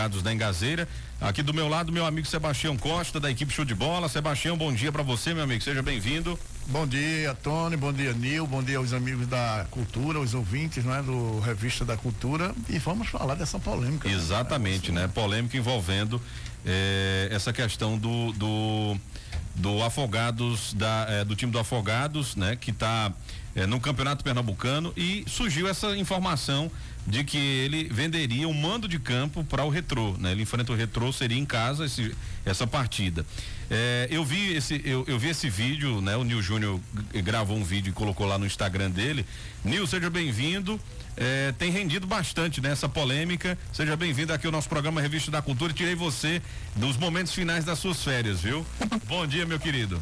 Afogados da Engazeira. Aqui do meu lado, meu amigo Sebastião Costa, da equipe Show de Bola. Sebastião, bom dia para você, meu amigo, seja bem-vindo. Bom dia, Tony, bom dia, Nil, bom dia aos amigos da cultura, os ouvintes, né, do Revista da Cultura, e vamos falar dessa polêmica. Exatamente, né? Polêmica envolvendo essa questão do Afogados, do time do Afogados, né? Que está no Campeonato Pernambucano, e surgiu essa informação de que ele venderia um mando de campo para o Retrô, né? Ele enfrenta o Retrô, seria em casa essa partida. Eu vi esse vídeo, né? O Nil Júnior gravou um vídeo e colocou lá no Instagram dele. Nil, seja bem-vindo. Tem rendido bastante nessa polêmica. Seja bem-vindo aqui ao nosso programa Revista da Cultura. Tirei você dos momentos finais das suas férias, viu? Bom dia, meu querido.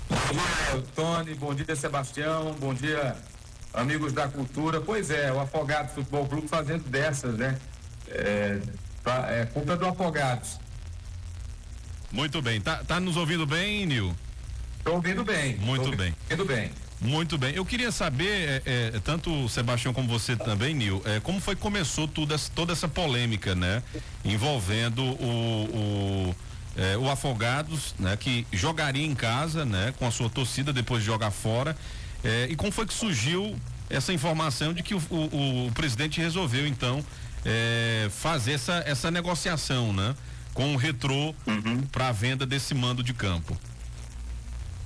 Bom dia, Tony. Bom dia, Sebastião. Bom dia, amigos da cultura. Pois é, o Afogados Futebol Clube fazendo dessas, né? Culpa do Afogados. Muito bem. Tá nos ouvindo bem, Nil? Tô ouvindo bem. Muito bem. Ouvindo bem. Muito bem. Eu queria saber, tanto o Sebastião como você também, Nil, como foi que começou toda essa polêmica, né? Envolvendo o Afogados, né? Que jogaria em casa, né? Com a sua torcida depois de jogar fora. E como foi que surgiu essa informação de que o presidente resolveu, então, fazer essa negociação, né? Com o Retrô para a venda desse mando de campo?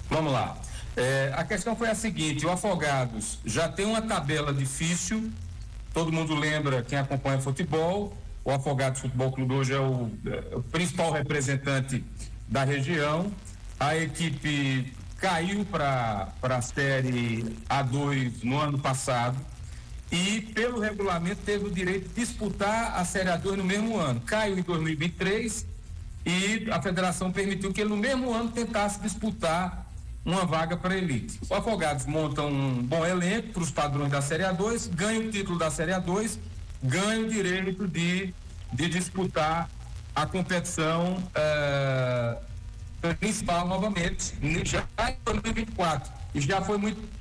Vamos lá. A questão foi a seguinte: o Afogados já tem uma tabela difícil. Todo mundo lembra, quem acompanha futebol, o Afogados Futebol Clube hoje é o principal representante da região. A equipe caiu para a Série A2 no ano passado e, pelo regulamento, teve o direito de disputar a Série A2 no mesmo ano. Caiu em 2023 e a federação permitiu que ele no mesmo ano tentasse disputar uma vaga para a elite. O Afogados monta um bom elenco para os padrões da Série A2, ganha o título da Série A2, ganha o direito de disputar a competição principal novamente, já em 2024. E já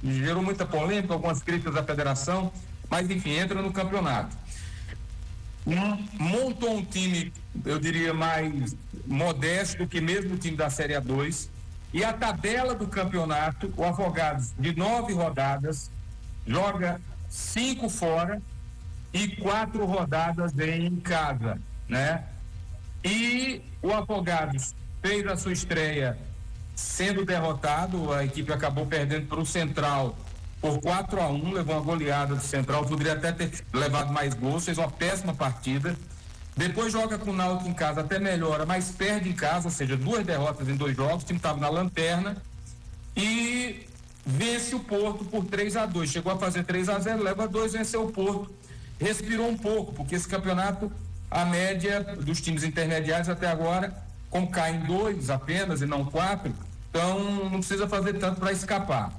gerou muita polêmica, algumas críticas da federação, mas enfim, entra no campeonato. Montou um time, eu diria, mais modesto do que mesmo o time da Série A2. E a tabela do campeonato, o Afogados, de 9 rodadas, joga 5 fora e 4 rodadas em casa, né? E o Afogados fez a sua estreia sendo derrotado, a equipe acabou perdendo para o Central por 4-1, levou uma goleada do Central, poderia até ter levado mais gols, fez uma péssima partida. Depois joga com o Náutico em casa, até melhora, mas perde em casa, ou seja, 2 derrotas em 2 jogos, o time estava na lanterna, e vence o Porto por 3-2, chegou a fazer 3-0, leva 2, venceu o Porto, respirou um pouco, porque esse campeonato, a média dos times intermediários até agora, como caem 2 apenas e não 4, então não precisa fazer tanto para escapar.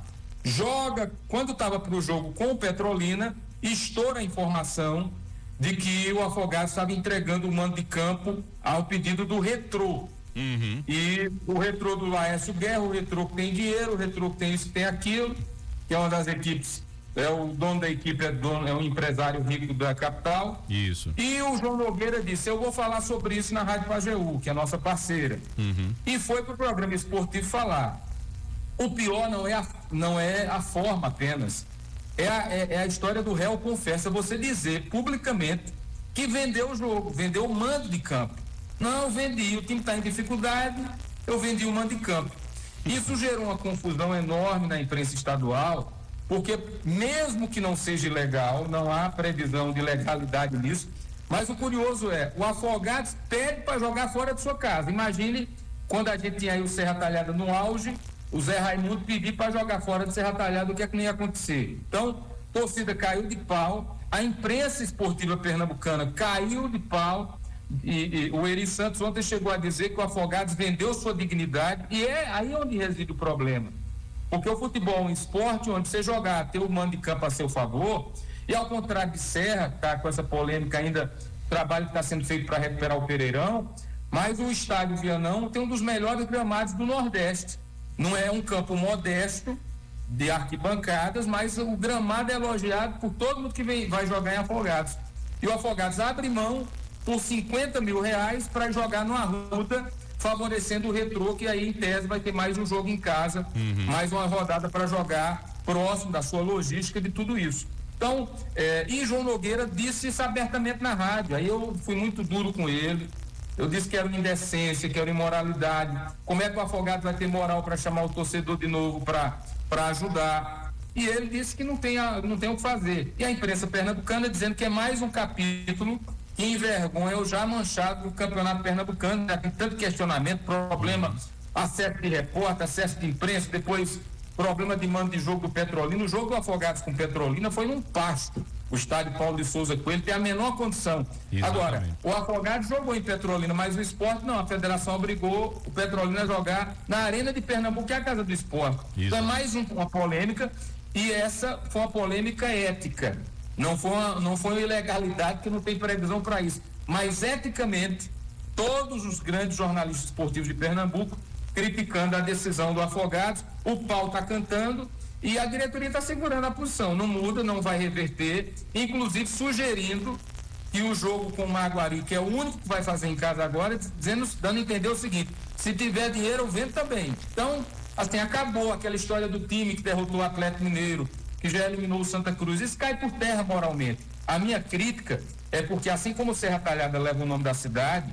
Joga, quando estava para o jogo com o Petrolina, estoura a informação de que o Afogados estava entregando o mando de campo ao pedido do Retrô. E o Retrô do Laércio Guerra, o Retrô que tem dinheiro, o Retrô que tem isso, que tem aquilo, que é uma das equipes, o dono da equipe é um empresário rico da capital. Isso. E o João Nogueira disse: eu vou falar sobre isso na Rádio Pajeú, que é a nossa parceira. E foi para o programa esportivo falar. O pior não é a forma apenas. É a história do réu confessa, você dizer publicamente que vendeu o jogo, vendeu o mando de campo. Não, vendi, o time está em dificuldade, eu vendi o mando de campo. Isso gerou uma confusão enorme na imprensa estadual, porque mesmo que não seja ilegal, não há previsão de legalidade nisso, mas o curioso o Afogados pede para jogar fora de sua casa. Imagine quando a gente tinha aí o Serra Talhada no auge, o Zé Raimundo pedir para jogar fora de Serra Talhada, o que é que nem ia acontecer? Então, a torcida caiu de pau, a imprensa esportiva pernambucana caiu de pau, e o Eri Santos ontem chegou a dizer que o Afogados vendeu sua dignidade, e é aí onde reside o problema. Porque o futebol é um esporte onde você jogar, ter o mando de campo a seu favor, e ao contrário de Serra, que está com essa polêmica ainda, o trabalho que está sendo feito para recuperar o Pereirão, mas o estádio Vianão tem um dos melhores gramados do Nordeste. Não é um campo modesto de arquibancadas, mas o gramado é elogiado por todo mundo que vai jogar em Afogados. E o Afogados abre mão por R$50 mil para jogar no Arruda, favorecendo o Retrô, que aí em tese vai ter mais um jogo em casa, mais uma rodada para jogar próximo da sua logística de tudo isso. Então, e João Nogueira disse isso abertamente na rádio, aí eu fui muito duro com ele, eu disse que era uma indecência, que era uma imoralidade, como é que o Afogados vai ter moral para chamar o torcedor de novo para ajudar? E ele disse que não tem o que fazer. E a imprensa pernambucana dizendo que é mais um capítulo que envergonha o já manchado do campeonato pernambucano, né? Tem tanto questionamento, problema, acesso de repórter, acesso de imprensa, depois problema de mando de jogo do Petrolina. O jogo do Afogados com Petrolina foi num pasto. O estádio Paulo de Souza Coelho tem a menor condição. Exatamente. Agora, o Afogados jogou em Petrolina, mas o Sport não. A federação obrigou o Petrolina a jogar na Arena de Pernambuco, que é a casa do Sport. Então é mais uma polêmica, e essa foi uma polêmica ética. Não foi uma ilegalidade, que não tem previsão para isso. Mas, eticamente, todos os grandes jornalistas esportivos de Pernambuco criticando a decisão do Afogados, o pau está cantando e a diretoria está segurando a posição. Não muda, não vai reverter, inclusive sugerindo que o jogo com o Maguari, que é o único que vai fazer em casa agora, dando a entender o seguinte: se tiver dinheiro, eu vendo também. Então, assim, acabou aquela história do time que derrotou o Atlético Mineiro, que já eliminou o Santa Cruz. Isso cai por terra moralmente. A minha crítica é porque, assim como o Serra Talhada leva o nome da cidade,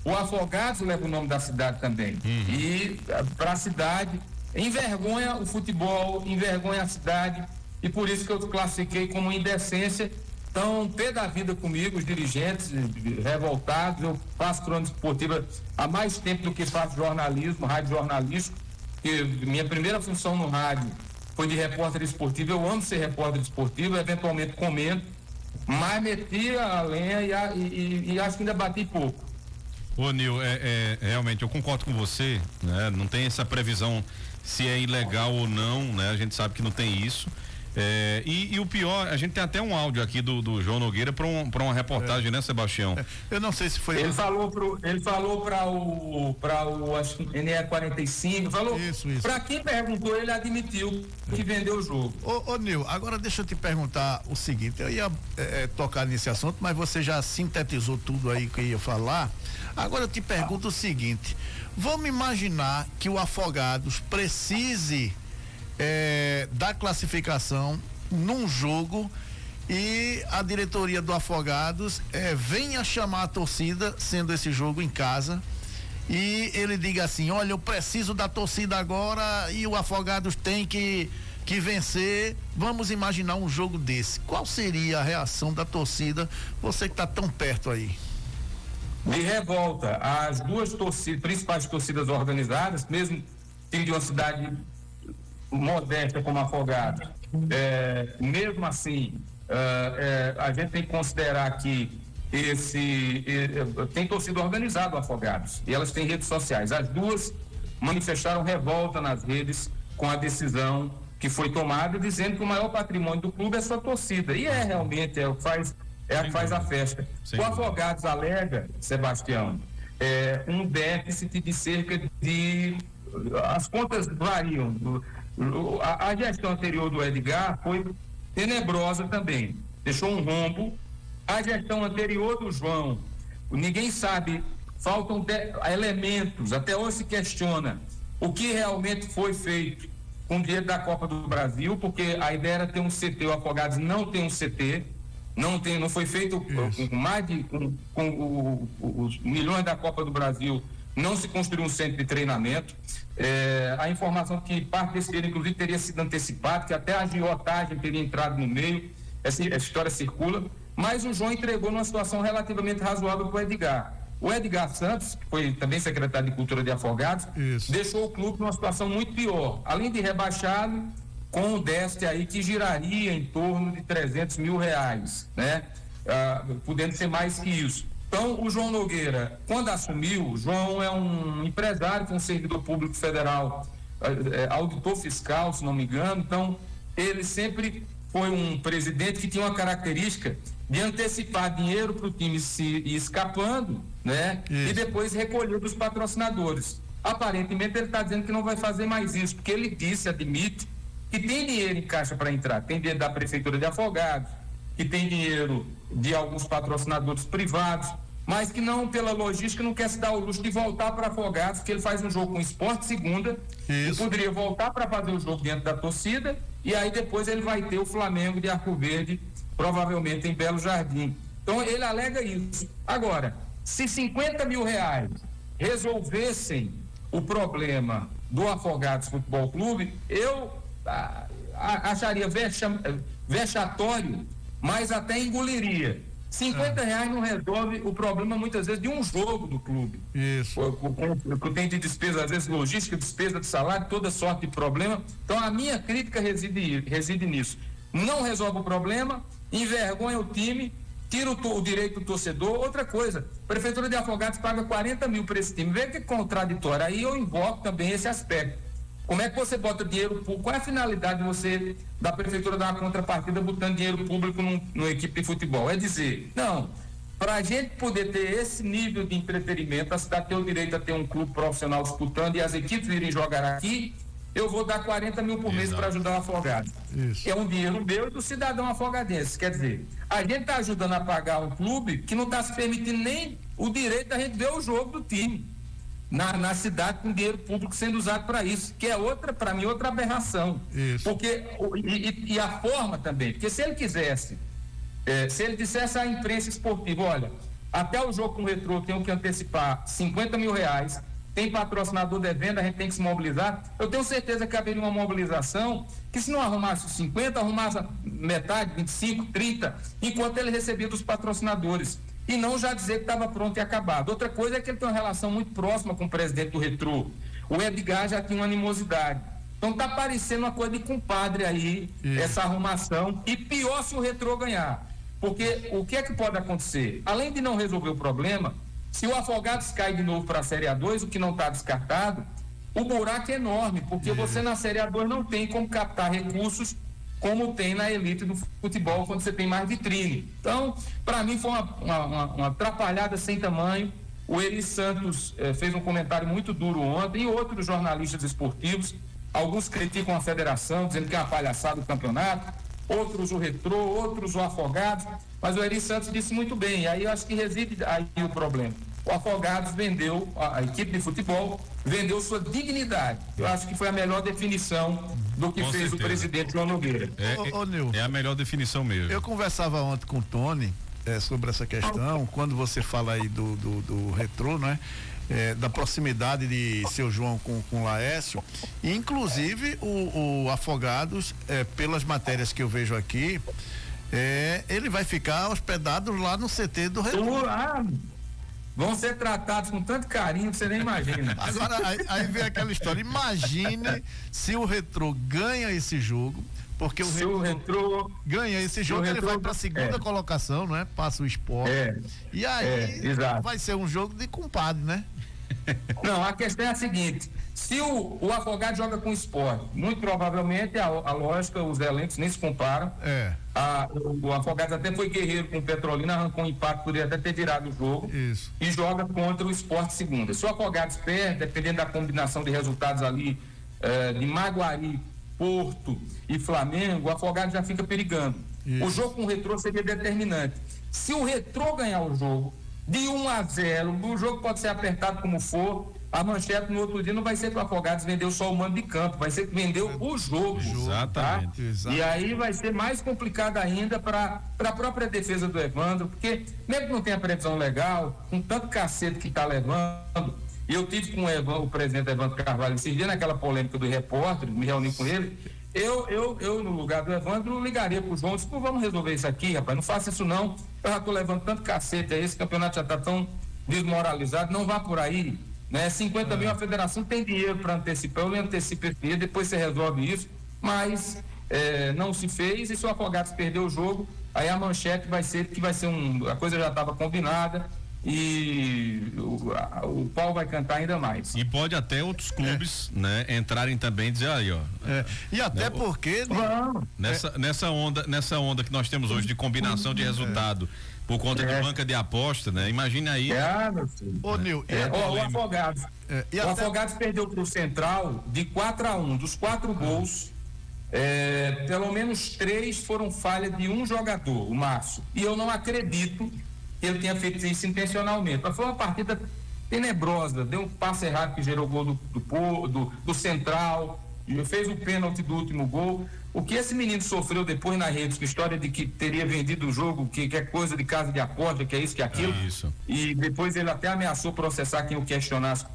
o Afogados leva o nome da cidade também. E para a cidade, envergonha o futebol, envergonha a cidade, e por isso que eu classifiquei como indecência. Então, pé da vida comigo, os dirigentes revoltados. Eu faço crônica esportiva há mais tempo do que faço jornalismo, rádio jornalístico, que minha primeira função no rádio foi de repórter esportivo. Eu amo ser repórter esportivo, eventualmente comento, mas meti a lenha e acho que ainda bati pouco. Ô Nil, realmente eu concordo com você, né? Não tem essa previsão se é ilegal ou não, né? A gente sabe que não tem isso. E o pior, a gente tem até um áudio aqui do João Nogueira para uma reportagem, né, Sebastião? Eu não sei se foi. Ele falou para o acho que NE45, falou. Isso. Para quem perguntou, ele admitiu que vendeu o jogo. Ô Nil, agora deixa eu te perguntar o seguinte: eu ia tocar nesse assunto, mas você já sintetizou tudo aí que eu ia falar. Agora eu te pergunto o seguinte: vamos imaginar que o Afogados precise da classificação num jogo e a diretoria do Afogados venha chamar a torcida, sendo esse jogo em casa, e ele diga assim: olha, eu preciso da torcida agora e o Afogados tem que vencer. Vamos imaginar um jogo desse. Qual seria a reação da torcida, você que está tão perto aí? De revolta. As duas principais torcidas organizadas, mesmo time de uma cidade modesta como Afogados, mesmo assim, a gente tem que considerar que tem torcida organizada Afogados, e elas têm redes sociais. As duas manifestaram revolta nas redes com a decisão que foi tomada, dizendo que o maior patrimônio do clube é sua torcida, e realmente a que faz a festa. Sim. O Afogados alega, Sebastião, um déficit de cerca de... As contas variam. A gestão anterior do Edgar foi tenebrosa também, deixou um rombo. A gestão anterior do João, ninguém sabe, faltam elementos, até hoje se questiona o que realmente foi feito com o dinheiro da Copa do Brasil, porque a ideia era ter um CT, o Afogados não tem um CT, não foi feito com os milhões da Copa do Brasil. Não se construiu um centro de treinamento. A informação que parte desse dinheiro, inclusive, teria sido antecipado, que até a agiotagem teria entrado no meio. Essa história circula. Mas o João entregou numa situação relativamente razoável para o Edgar. O Edgar Santos, que foi também secretário de Cultura de Afogados, deixou o clube numa situação muito pior. Além de rebaixado, com um déficit aí que giraria em torno de R$300 mil, né? Podendo ser mais que isso. Então, o João Nogueira, quando assumiu, o João é um empresário, um servidor público federal, auditor fiscal, se não me engano. Então, ele sempre foi um presidente que tinha uma característica de antecipar dinheiro para o time se ir escapando, né? E depois recolher dos patrocinadores. Aparentemente, ele está dizendo que não vai fazer mais isso, porque ele admite que tem dinheiro em caixa para entrar, tem dinheiro da Prefeitura de Afogados, que tem dinheiro de alguns patrocinadores privados, mas que não, pela logística, não quer se dar o luxo de voltar para Afogados, porque ele faz um jogo com o Sport segunda, e poderia voltar para fazer o jogo dentro da torcida, e aí depois ele vai ter o Flamengo de Arco Verde, provavelmente em Belo Jardim. Então ele alega isso. Agora, se 50 mil reais resolvessem o problema do Afogados Futebol Clube, eu acharia vexatório, mas até engoliria. 50 reais não resolve o problema, muitas vezes, de um jogo do clube. Isso. O que tem de despesa, às vezes, logística, despesa de salário, toda sorte de problema. Então, a minha crítica reside nisso. Não resolve o problema, envergonha o time, tira o direito do torcedor. Outra coisa, a Prefeitura de Afogados paga 40 mil para esse time. Vê que contraditório. Aí eu invoco também esse aspecto. Como é que você bota dinheiro público? Qual é a finalidade da Prefeitura dar uma contrapartida botando dinheiro público numa equipe de futebol? É dizer, não, para a gente poder ter esse nível de entretenimento, a cidade tem o direito a ter um clube profissional disputando e as equipes irem jogar aqui, eu vou dar 40 mil por mês para ajudar o Afogado. É um dinheiro meu e do cidadão afogadense. Quer dizer, a gente está ajudando a pagar um clube que não está se permitindo nem o direito da gente ver o jogo do time. Na cidade, com dinheiro público sendo usado para isso, que é para mim, outra aberração. Isso. Porque, e a forma também, porque se ele quisesse, se ele dissesse à imprensa esportiva, olha, até o jogo com o Retrô eu tenho que antecipar 50 mil reais, tem patrocinador devendo, a gente tem que se mobilizar, eu tenho certeza que haveria uma mobilização, que se não arrumasse os 50, arrumasse metade, 25, 30, enquanto ele recebia dos patrocinadores. E não já dizer que estava pronto e acabado. Outra coisa é que ele tem uma relação muito próxima com o presidente do Retrô. O Edgar já tinha uma animosidade. Então está parecendo uma coisa de compadre aí, essa arrumação. E pior se o Retrô ganhar. Porque o que é que pode acontecer? Além de não resolver o problema, se o Afogados cai de novo para a Série A2, o que não está descartado, o buraco é enorme, porque você na Série A2 não tem como captar recursos como tem na elite do futebol, quando você tem mais vitrine. Então, para mim foi uma atrapalhada sem tamanho. O Eri Santos fez um comentário muito duro ontem, e outros jornalistas esportivos, alguns criticam a federação, dizendo que é uma palhaçada o campeonato, outros o Retrô, outros o Afogados, mas o Eri Santos disse muito bem, e aí eu acho que reside aí o problema. O Afogados vendeu, a equipe de futebol vendeu sua dignidade. Eu acho que foi a melhor definição do que fez o presidente João Nogueira. É a melhor definição mesmo. Eu conversava ontem com o Tony sobre essa questão, quando você fala aí do Retrô, né? Da proximidade de seu João com o Laércio, e inclusive o Afogados, pelas matérias que eu vejo aqui, ele vai ficar hospedado lá no CT do Retrô. Vão ser tratados com tanto carinho que você nem imagina. Agora, aí vem aquela história. Imagine se o Retrô ganha esse jogo, porque o Retrô ganha esse jogo, ele vai para a segunda colocação, não é? Passa o Sport. E aí vai ser um jogo de compadre, né? Não, a questão é a seguinte: se o Afogado joga com o Sport, muito provavelmente a lógica, os elencos nem se comparam. O Afogados até foi guerreiro com o Petrolina, arrancou um empate, poderia até ter virado o jogo. Isso. E joga contra o Sport segunda. Se o Afogados perde, dependendo da combinação de resultados ali, de Maguari, Porto e Flamengo, o Afogados já fica perigando. Isso. O jogo com o Retrô seria determinante. Se o Retrô ganhar o jogo de 1-0, o jogo pode ser apertado como for, a manchete no outro dia não vai ser que o Afogados vendeu só o mando de campo, vai ser que vendeu o jogo. Exatamente. Tá? E aí vai ser mais complicado ainda para a própria defesa do Evandro, porque mesmo que não tenha previsão legal, com tanto cacete que está levando, e eu tive com o presidente Evandro Carvalho esses dias naquela polêmica do repórter, me reuni com ele, eu no lugar do Evandro ligaria pro João, disse, vamos resolver isso aqui, rapaz, não faça isso não, eu já tô levando tanto cacete aí, esse campeonato já tá tão desmoralizado, não vá por aí, né? 50 mil, a federação tem dinheiro para antecipar, eu antecipo esse dinheiro, depois você resolve isso, mas não se fez, e se o Afogados perder o jogo, aí a manchete vai ser que a coisa já estava combinada, e o pau vai cantar ainda mais. E pode até outros clubes, né, entrarem também e dizer aí, ó. E até, né, porque nessa onda que nós temos hoje de combinação de resultado por conta de banca de aposta, né? Imagine aí. O Afogados. O Afogados perdeu pro Central de 4-1. Dos 4 gols, pelo menos 3 foram falha de um jogador, o Márcio. E eu não acredito ele tenha feito isso intencionalmente. Mas foi uma partida tenebrosa, deu um passe errado que gerou gol do Central, fez o pênalti do último gol. O que esse menino sofreu depois na rede, com história de que teria vendido o jogo, que é coisa de casa de aposta, que é isso, que é aquilo. Isso. E depois ele até ameaçou processar quem o questionasse.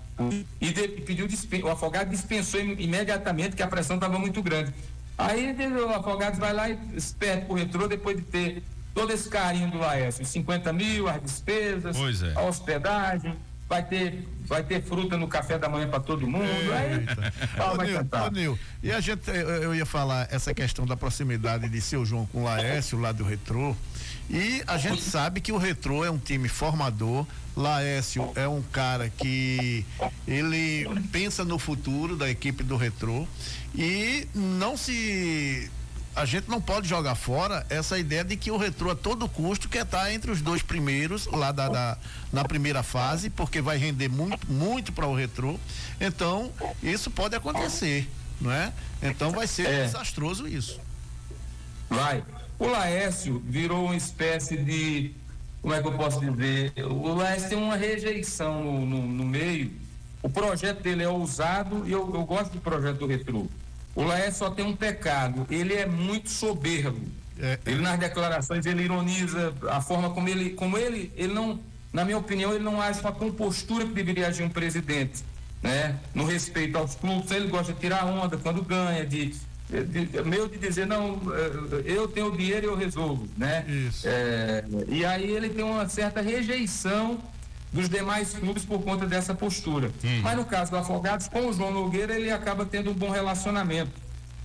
E pediu o Afogados dispensou imediatamente, que a pressão estava muito grande. Aí o Afogados vai lá e perde pro Retrô, depois de ter todo esse carinho do Laércio, 50 mil, as despesas, a hospedagem, vai ter fruta no café da manhã para todo mundo. Ô, Nil, e eu ia falar essa questão da proximidade de Seu João com o Laércio, lá do Retrô, e a gente sabe que o Retrô é um time formador. Laércio é um cara que ele pensa no futuro da equipe do Retrô e a gente não pode jogar fora essa ideia de que o Retrô a todo custo quer estar entre os 2 primeiros lá na primeira fase, porque vai render muito para o Retrô. Então isso pode acontecer, não é? Então vai ser desastroso isso. Vai. O Laércio virou uma espécie de, como é que eu posso dizer? O Laércio tem uma rejeição no meio. O projeto dele é ousado e eu gosto do projeto do Retrô. O Laércio só tem um pecado, ele é muito soberbo. Ele nas declarações, ele ironiza a forma como ele não, na minha opinião, ele não age com a compostura que deveria agir um presidente, né? No respeito aos clubes, ele gosta de tirar onda quando ganha, meio de dizer, não, eu tenho o dinheiro e eu resolvo, né? Isso. E aí ele tem uma certa rejeição dos demais clubes por conta dessa postura. Mas no caso do Afogados, com o João Nogueira, ele acaba tendo um bom relacionamento.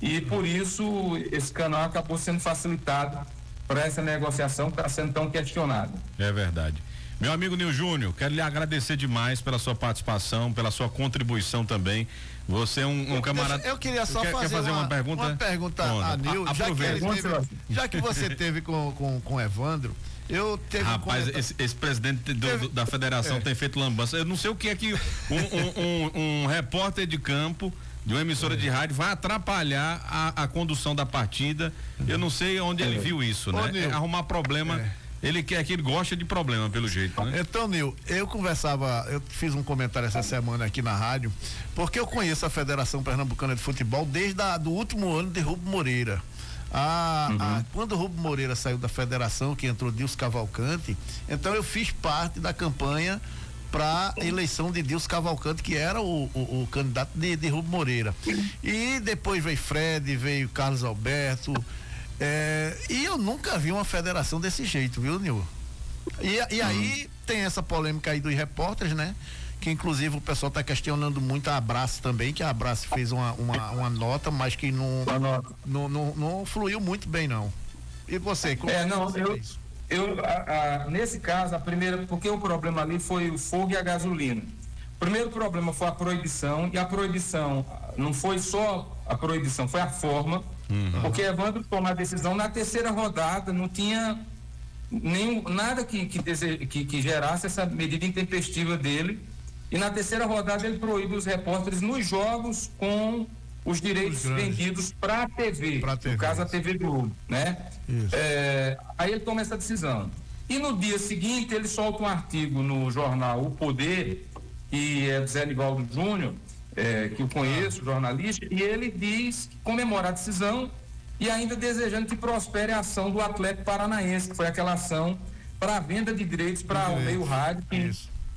E por isso esse canal acabou sendo facilitado para essa negociação que está sendo tão questionada. É verdade. Meu amigo Nil Júnior, quero lhe agradecer demais pela sua participação, pela sua contribuição também. Você é um camarada. Eu queria só fazer uma pergunta. Uma pergunta a Nil, já que você teve com o Evandro. Rapaz, esse presidente da federação tem feito lambança. Eu não sei o que é que um repórter de campo de uma emissora de rádio vai atrapalhar a condução da partida. Eu não sei onde ele viu isso, né? Arrumar problema. Ele gosta de problema, pelo jeito, né? Então, Nil, eu fiz um comentário essa semana aqui na rádio, porque eu conheço a Federação Pernambucana de Futebol desde o último ano de Rubem Moreira. Quando o Rubem Moreira saiu da federação, que entrou Dilson Cavalcante, então eu fiz parte da campanha para a eleição de Dilson Cavalcante, que era o candidato de Rubem Moreira. E depois veio Fred, veio Carlos Alberto, e eu nunca vi uma federação desse jeito, viu, Nil? E aí tem essa polêmica aí dos repórteres, né? Que inclusive o pessoal está questionando muito a Abraço também, que a Abraço fez uma nota, mas que não fluiu muito bem, não. E você? Nesse caso, porque o problema ali foi o fogo e a gasolina. O primeiro problema foi a proibição, e a proibição não foi só a proibição, foi a forma, porque Evandro tomou a decisão na terceira rodada, não tinha nada que gerasse essa medida intempestiva dele. E na terceira rodada ele proíbe os repórteres nos jogos com os direitos vendidos para a TV, no caso a TV Globo, né? Aí ele toma essa decisão. E no dia seguinte ele solta um artigo no jornal O Poder, que é do Zé Nivaldo Júnior, que eu conheço, jornalista, e ele diz que comemora a decisão e ainda desejando que prospere a ação do Atlético Paranaense, que foi aquela ação para a venda de direitos para o meio rádio,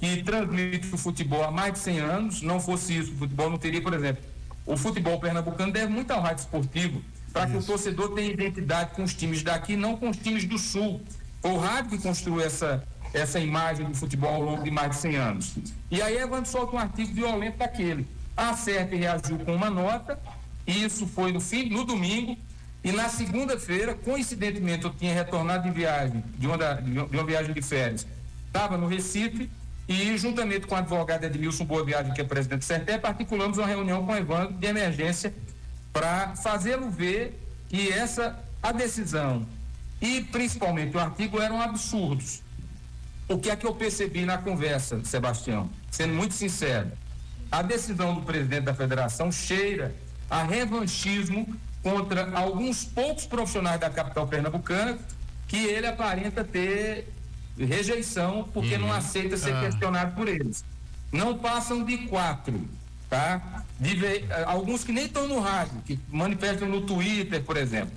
que transmite o futebol há mais de 100 anos. Não fosse isso, o futebol não teria, por exemplo, o futebol pernambucano deve muito ao rádio esportivo, para que o torcedor tenha identidade com os times daqui, não com os times do Sul. Foi o rádio que construiu essa imagem do futebol ao longo de mais de 100 anos. E aí Evandro solta um artigo violento daquele. A CERP reagiu com uma nota, e isso foi no domingo, e na segunda-feira, coincidentemente, eu tinha retornado de uma viagem de férias, estava no Recife, e juntamente com o advogado Edmilson Boa Viagem, que é presidente do CERTEP, articulamos uma reunião com o Evandro de emergência para fazê-lo ver que a decisão e principalmente o artigo eram absurdos. O que é que eu percebi na conversa, Sebastião? Sendo muito sincero, a decisão do presidente da federação cheira a revanchismo contra alguns poucos profissionais da capital pernambucana que ele aparenta ter rejeição, porque não aceita ser questionado por eles. Não passam de 4, tá? Alguns que nem estão no rádio, que manifestam no Twitter, por exemplo.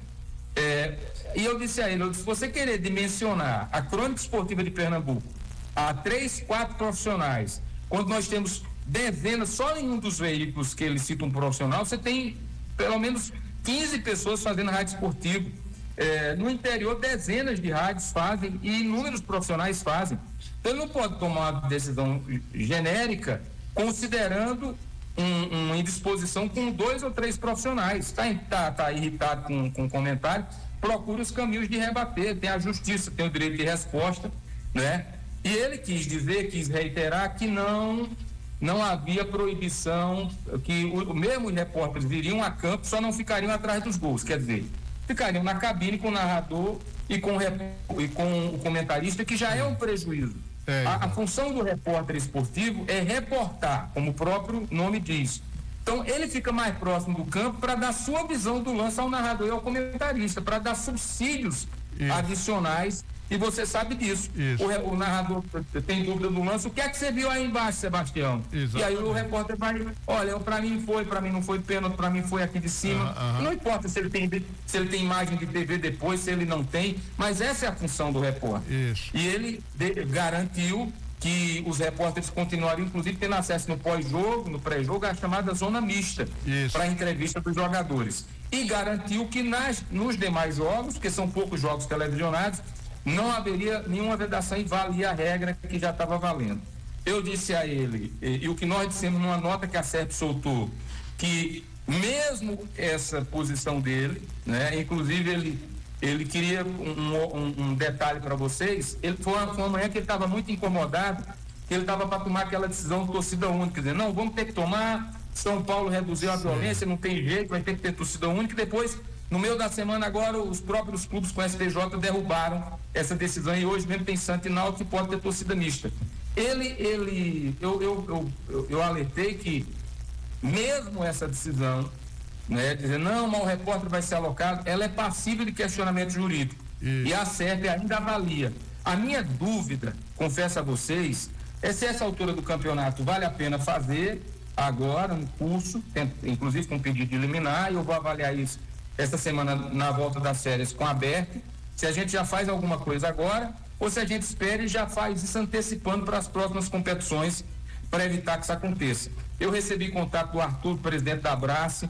E eu disse a ele, se você querer dimensionar a crônica esportiva de Pernambuco a 3, 4 profissionais, quando nós temos dezenas, só em um dos veículos que ele cita um profissional, você tem pelo menos 15 pessoas fazendo rádio esportivo. No interior, dezenas de rádios fazem e inúmeros profissionais fazem. Então, ele não pode tomar uma decisão genérica considerando uma indisposição com 2 ou 3 profissionais. Tá irritado com o comentário, procura os caminhos de rebater. Tem a justiça, tem o direito de resposta, né? E ele quis reiterar que não havia proibição, que mesmo os repórteres viriam a campo, só não ficariam atrás dos gols, quer dizer, ficariam na cabine com o narrador e com o comentarista, que já é um prejuízo. A função do repórter esportivo é reportar, como o próprio nome diz. Então, ele fica mais próximo do campo para dar sua visão do lance ao narrador e ao comentarista, para dar subsídios adicionais, e você sabe disso. O narrador tem dúvida do lance, o que é que você viu aí embaixo, Sebastião? Exatamente. E aí o repórter vai, olha, para mim não foi pênalti, para mim foi aqui de cima. Não importa se ele tem imagem de TV depois, se ele não tem, mas essa é a função do repórter. E ele garantiu que os repórteres continuariam, inclusive, tendo acesso no pós-jogo, no pré-jogo, à chamada zona mista, para a entrevista dos jogadores. E garantiu que nos demais jogos, que são poucos jogos televisionados, não haveria nenhuma vedação e valia a regra que já estava valendo. Eu disse a ele, e o que nós dissemos numa nota que a SERP soltou, que mesmo essa posição dele, né, inclusive ele queria um detalhe para vocês, foi uma manhã que ele estava muito incomodado, que ele estava para tomar aquela decisão de torcida única, dizer, não, vamos ter que tomar, São Paulo reduziu a violência, não tem jeito, vai ter que ter torcida única, e depois, no meio da semana agora, os próprios clubes com STJ derrubaram essa decisão, e hoje mesmo tem Santa e Náutico que pode ter torcida mista. Eu alertei que mesmo essa decisão, né, dizer, não, mas o repórter vai ser alocado, ela é passível de questionamento jurídico. E a SERP ainda avalia. A minha dúvida, confesso a vocês, é se essa altura do campeonato vale a pena fazer agora, no curso, inclusive com pedido de liminar, e eu vou avaliar isso essa semana na volta das férias com a BERT, se a gente já faz alguma coisa agora, ou se a gente espera e já faz isso antecipando para as próximas competições, para evitar que isso aconteça. Eu recebi contato do Arthur, presidente da Abrace,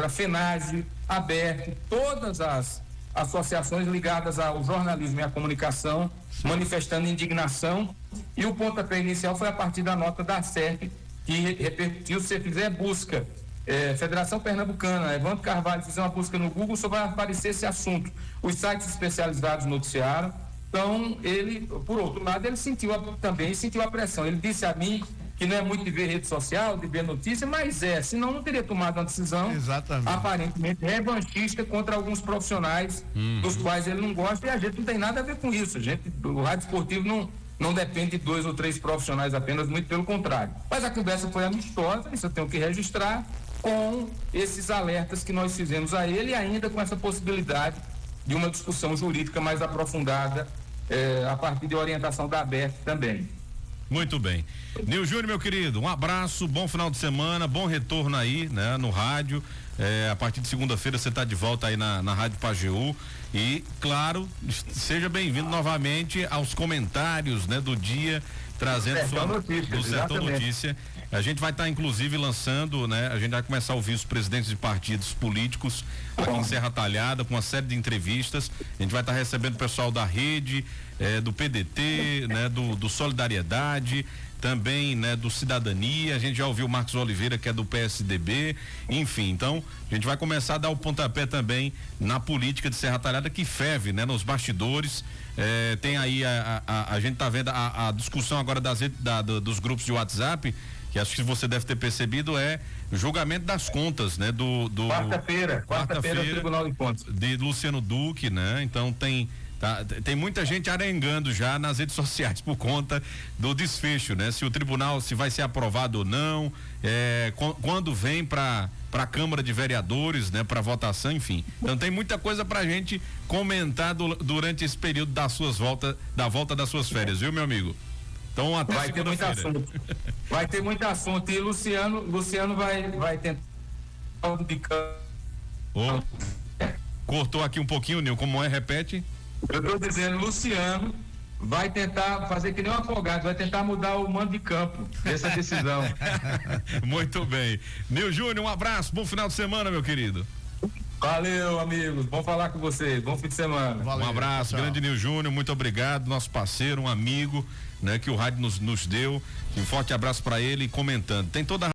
a FENAGE, a BERT, todas as associações ligadas ao jornalismo e à comunicação, manifestando indignação, e o pontapé inicial foi a partir da nota da SERP, que repercutiu. Se você fizer busca, Federação Pernambucana, Evandro Carvalho, fizer uma busca no Google, só vai aparecer esse assunto. Os sites especializados noticiaram. Então, ele, por outro lado, ele também sentiu a pressão. Ele disse a mim que não é muito de ver rede social, de ver notícia, mas senão não teria tomado uma decisão aparentemente revanchista contra alguns profissionais dos quais ele não gosta, e a gente não tem nada a ver com isso. O rádio esportivo não depende de 2 ou 3 profissionais apenas, muito pelo contrário. Mas a conversa foi amistosa, isso eu tenho que registrar, com esses alertas que nós fizemos a ele, e ainda com essa possibilidade de uma discussão jurídica mais aprofundada a partir de orientação da ABERT também. Muito bem. Nil Júnior, meu querido, um abraço, bom final de semana, bom retorno aí, né, no rádio. A partir de segunda-feira você está de volta aí na Rádio Pajeú. E, claro, seja bem-vindo novamente aos comentários, né, do dia, trazendo do Sertão Notícia. A gente vai estar, inclusive, lançando, né? A gente vai começar a ouvir os presidentes de partidos políticos aqui em Serra Talhada, com uma série de entrevistas. A gente vai estar recebendo o pessoal da Rede, do PDT, né? Do Solidariedade, também, né? Do Cidadania. A gente já ouviu o Marcos Oliveira, que é do PSDB, enfim. Então, a gente vai começar a dar o pontapé também na política de Serra Talhada, que ferve, né? Nos bastidores. Tem aí a gente tá vendo a discussão agora dos grupos de WhatsApp, que acho que você deve ter percebido, julgamento das contas, né? Quarta-feira, Tribunal de Contas. De Luciano Duque, né? Então tem Tá? Tem muita gente arengando já nas redes sociais por conta do desfecho, né? Se o tribunal, se vai ser aprovado ou não, quando vem para a Câmara de Vereadores, né? Para votação, enfim. Então tem muita coisa pra gente comentar durante esse período da volta das suas férias, viu, meu amigo? Então até vai ter muito assunto. Vai ter muito assunto. E Luciano vai tentar de campo. Cortou aqui um pouquinho, Nil, como é? Repete. Eu estou dizendo, Luciano vai tentar fazer que nem um Afogado, vai tentar mudar o mando de campo dessa decisão. Muito bem. Nil Júnior, um abraço, bom final de semana, meu querido. Valeu, amigos, bom falar com vocês, bom fim de semana. Valeu, um abraço, tchau. Grande Nil Júnior, muito obrigado, nosso parceiro, um amigo, né, que o rádio nos deu. Um forte abraço para ele, comentando. Tem toda a